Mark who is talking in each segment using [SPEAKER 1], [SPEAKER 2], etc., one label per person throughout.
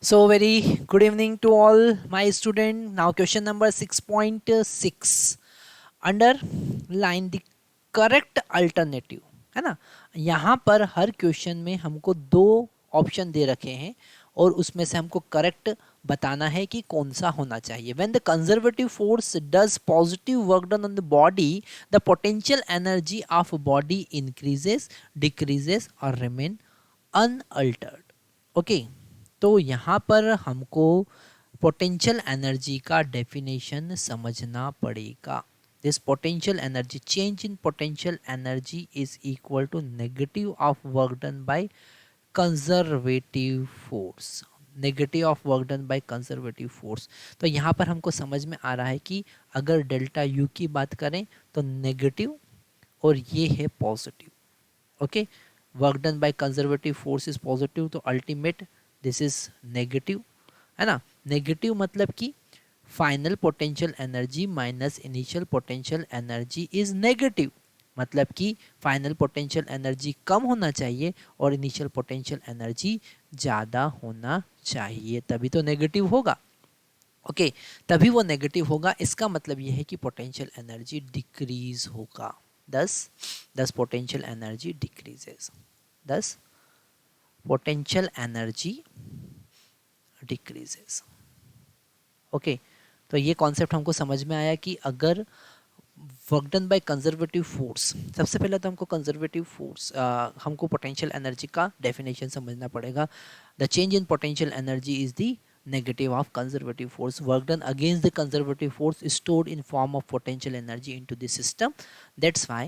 [SPEAKER 1] So very good evening to all my student. Now question number 6.6 underline the correct alternative, है ना। यहाँ पर हर question में हमको दो ऑप्शन दे रखे हैं और उसमें से हमको करेक्ट बताना है कि कौन सा होना चाहिए। When the conservative force does positive work done on the body, the potential energy of body increases, decreases or remain unaltered. Okay तो यहाँ पर हमको पोटेंशियल एनर्जी का डेफिनेशन समझना पड़ेगा। This potential energy, change in potential energy is equal to negative of work done by conservative force. Negative of work done by conservative force. तो यहाँ पर हमको समझ में आ रहा है कि अगर डेल्टा यू की बात करें तो नेगेटिव और ये है positive. Okay, work done by conservative force is positive, तो अल्टीमेट दिस इज नेगेटिव, है ना। नेगेटिव मतलब कि final potential energy minus initial potential energy is negative. मतलब कि फाइनल पोटेंशियल एनर्जी कम होना चाहिए और इनिशियल पोटेंशियल एनर्जी ज़्यादा होना चाहिए, तभी तो नेगेटिव होगा। ओके तभी वो नेगेटिव होगा। इसका मतलब ये है कि पोटेंशियल एनर्जी डिक्रीज होगा। दस पोटेंशियल एनर्जी डिक्रीजेस, दस पोटेंशियल एनर्जी डिक्रीजेस। ओके तो ये कॉन्सेप्ट हमको समझ में आया कि अगर work done by conservative force, सबसे पहले तो हमको कंजर्वेटिव फोर्स, हमको पोटेंशियल एनर्जी का डेफिनेशन समझना पड़ेगा। The change in potential energy is the negative of conservative force. Work done against the conservative force is stored in form of potential energy into the system. That's why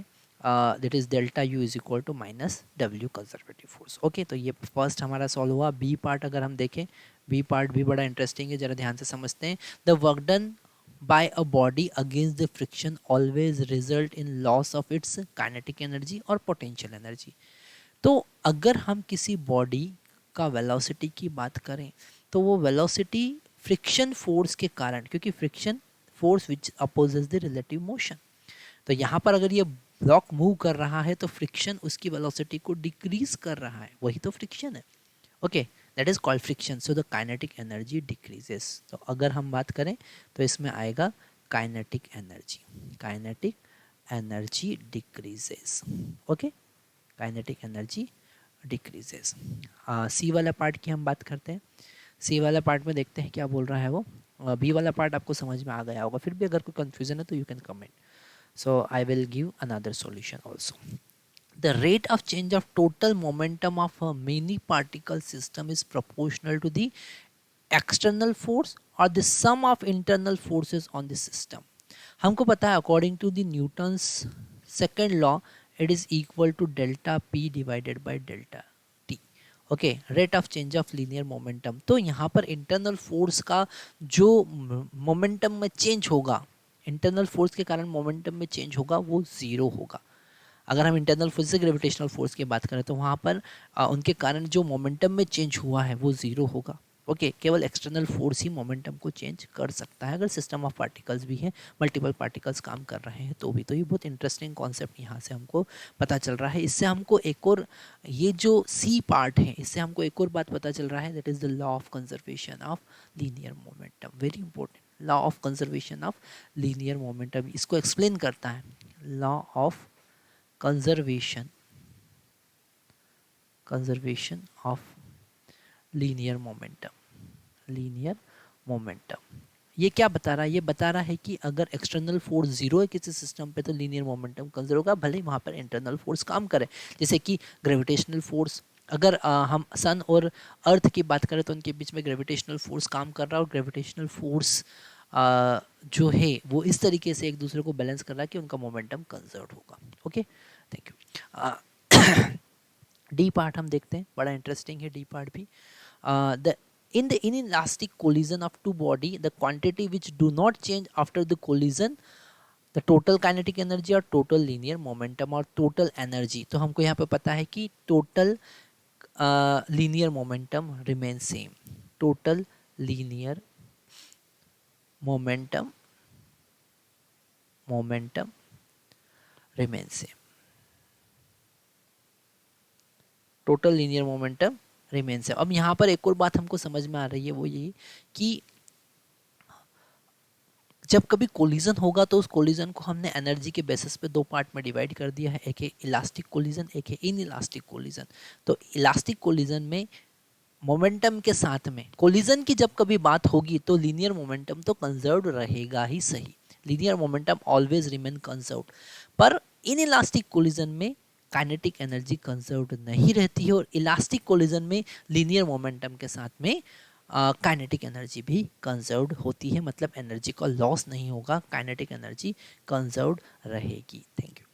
[SPEAKER 1] that is delta u is equal to minus w conservative force. Okay तो ये first हमारा solve हुआ। B part अगर हम देखें, B part भी बड़ा interesting है, जरा ध्यान से समझते हैं। The work done by a body against the friction always result in loss of its kinetic energy और potential energy। तो अगर हम किसी बॉडी का वेलोसिटी की बात करें तो वो वेलोसिटी फ्रिक्शन फोर्स के कारण, क्योंकि friction force which opposes the relative motion, तो यहाँ पर अगर ये ब्लॉक मूव कर रहा है तो फ्रिक्शन उसकी वेलोसिटी को डिक्रीज कर रहा है, वही तो फ्रिक्शन है। Okay that is called friction, so the kinetic energy decreases. तो अगर हम बात करें तो इसमें आएगा kinetic energy, kinetic energy decreases. Okay kinetic energy decreases. C वाला पार्ट की हम बात करते हैं। सी वाला पार्ट में देखते हैं क्या बोल रहा है वो। बी वाला पार्ट आपको समझ में आ गया होगा, फिर भी अगर कोई कंफ्यूजन है तो you can comment, so I will give another solution also. The rate of change of total momentum of a many particle system is proportional to the external force or the sum of internal forces on the system. हमको पता है according to the Newton's second law it is equal to delta p divided by delta t. Okay rate of change of linear momentum, तो यहाँ पर internal force का जो momentum में change होगा, इंटरनल फोर्स के कारण मोमेंटम में चेंज होगा वो ज़ीरो होगा। अगर हम इंटरनल फोर्स से ग्रेविटेशनल फोर्स की बात करें तो वहाँ पर उनके कारण जो मोमेंटम में चेंज हुआ है वो ज़ीरो होगा। ओके केवल एक्सटर्नल फोर्स ही मोमेंटम को चेंज कर सकता है अगर सिस्टम ऑफ पार्टिकल्स भी है, मल्टीपल पार्टिकल्स काम कर रहे हैं तो भी। तो ये बहुत इंटरेस्टिंग कॉन्सेप्ट यहाँ से हमको पता चल रहा है। इससे हमको एक और, ये जो सी पार्ट है इससे हमको एक और बात पता चल रहा है, that is the law of conservation of linear momentum. Very important law of conservation of linear momentum, इसको एक्सप्लेन करता है law of conservation of linear momentum। linear momentum ये क्या बता रहा है? ये बता रहा है कि अगर एक्सटर्नल फोर्स जीरो है किसी सिस्टम पे तो लीनियर मोमेंटम कंजर्व होगा, भले ही वहाँ पर इंटरनल फोर्स काम करे। जैसे कि ग्रेविटेशनल फोर्स, अगर हम सन और अर्थ की बात करें तो उनके बीच में ग्रेविटेशनल फोर्स काम कर रहा है और ग्रेविटेशनल फोर्स जो है वो इस तरीके से एक दूसरे को बैलेंस कर रहा है कि उनका मोमेंटम कंजर्व होगा। Okay thank you. D part हम देखते हैं, बड़ा इंटरेस्टिंग है डी पार्ट भी। The in the inelastic collision of two body, the quantity which do not change after the collision, the total kinetic energy और total linear momentum और total energy, तो हमको यहाँ पे पता है कि total linear momentum remains same, total linear momentum remains same, total linear momentum remain same. अब यहाँ पर एक और बात हमको समझ में आ रही है, वो ये कि जब कभी कोलिजन होगा तो उस कोलिजन को हमने एनर्जी के बेसिस पे दो पार्ट में डिवाइड कर दिया है, एक है इलास्टिक कोलिजन, एक है इन इलास्टिक कोलिजन। तो इलास्टिक कोलिजन में मोमेंटम के साथ में कोलिजन की जब कभी बात होगी तो लीनियर मोमेंटम तो कंजर्व रहेगा ही सही, linear momentum always remain conserve. पर इन इलास्टिक कोलिजन में काइनेटिक एनर्जी कंजर्व नहीं रहती है, और इलास्टिक कोलिजन में लीनियर मोमेंटम के साथ में काइनेटिक एनर्जी भी कंजर्व्ड होती है, मतलब एनर्जी का लॉस नहीं होगा, काइनेटिक एनर्जी कंजर्व्ड रहेगी। Thank you.